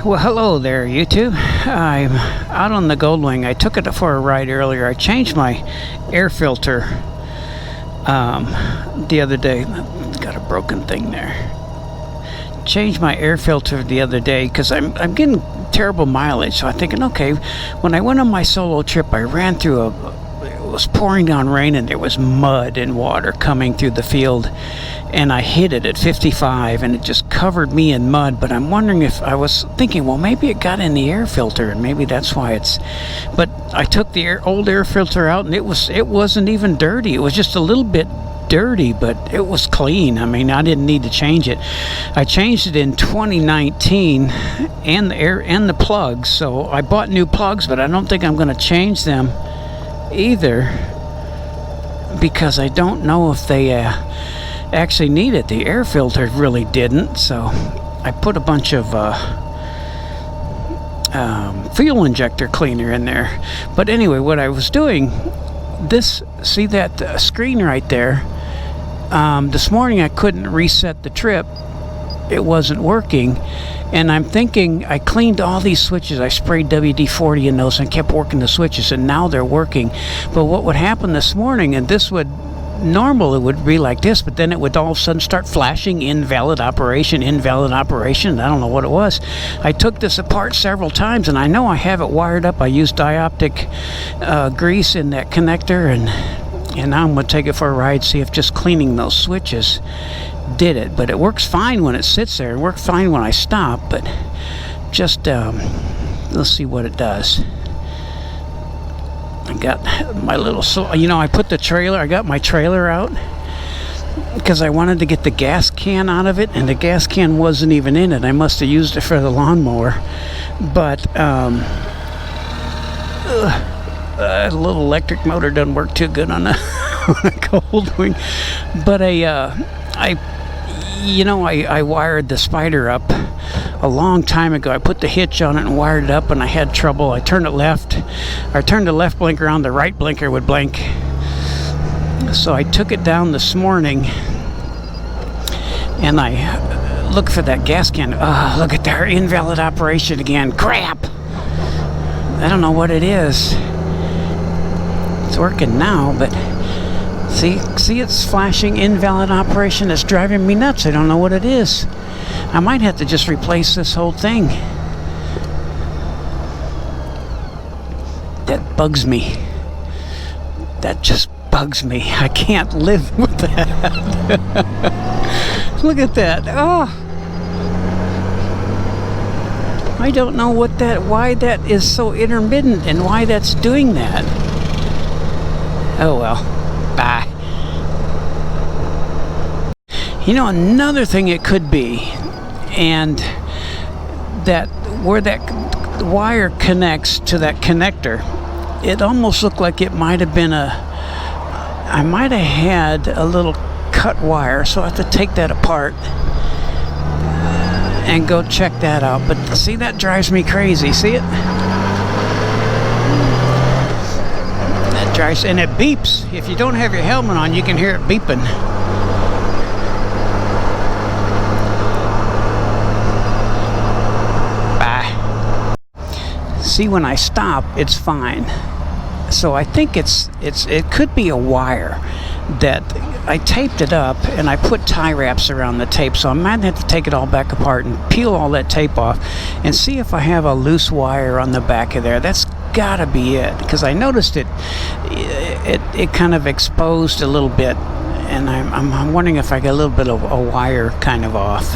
Well, hello there, YouTube. I'm out on the Goldwing. I took it for a ride earlier. I changed my air filter the other day. Got a broken thing there. Changed my air filter the other day because I'm getting terrible mileage. So I'm thinking, okay, when I went on my solo trip, I ran through it was pouring down rain and there was mud and water coming through the field, and I hit it at 55 and it just covered me in mud. But I'm wondering, if I was thinking, well, maybe it got in the air filter and maybe that's why it's, but I took the old air filter out and it wasn't even dirty. It was just a little bit dirty, but it was clean. I mean, I didn't need to change it. I changed it in 2019 and the air and the plugs, so I bought new plugs, but I don't think I'm going to change them either because I don't know if they actually need it. The air filter really didn't, so I put a bunch of fuel injector cleaner in there. But anyway, what I was doing, see that screen right there, this morning I couldn't reset the trip. It wasn't working, and I'm thinking I cleaned all these switches. I sprayed WD-40 in those and kept working the switches, and now they're working. But what would happen this morning, and this would normal, it would be like this, but then it would all of a sudden start flashing invalid operation, invalid operation. I don't know what it was. I took this apart several times, and I know I have it wired up. I used dioptic grease in that connector, and now I'm going to take it for a ride, see if just cleaning those switches did it. But it works fine when it sits there. It works fine when I stop, but just let's see what it does. I got my little, I put the trailer, I got my trailer out because I wanted to get the gas can out of it, and the gas can wasn't even in it. I must have used it for the lawnmower. But the little electric motor doesn't work too good on a Goldwing. But I wired the spider up a long time ago. I put the hitch on it and wired it up, and I had trouble. I turned it left. I turned the left blinker on, the right blinker would blink. So I took it down this morning, and I looked for that gas can. Look at that, invalid operation again. Crap! I don't know what it is. It's working now, but see, it's flashing invalid operation. It's driving me nuts. I don't know what it is. I might have to just replace this whole thing. That bugs me. That just bugs me. I can't live with that. Look at that. Oh, I don't know why that is so intermittent and why that's doing that. Oh well. Bye. Another thing it could be, and that where that wire connects to that connector, it almost looked like it might have been I might have had a little cut wire, so I have to take that apart and go check that out. But see, that drives me crazy. See it? That drives, and it beeps. If you don't have your helmet on, you can hear it beeping. See, when I stop, it's fine. So I think it could be a wire that I taped it up, and I put tie wraps around the tape. So I might have to take it all back apart and peel all that tape off and see if I have a loose wire on the back of there. That's gotta be it, because I noticed it kind of exposed a little bit, and I'm wondering if I got a little bit of a wire kind of off.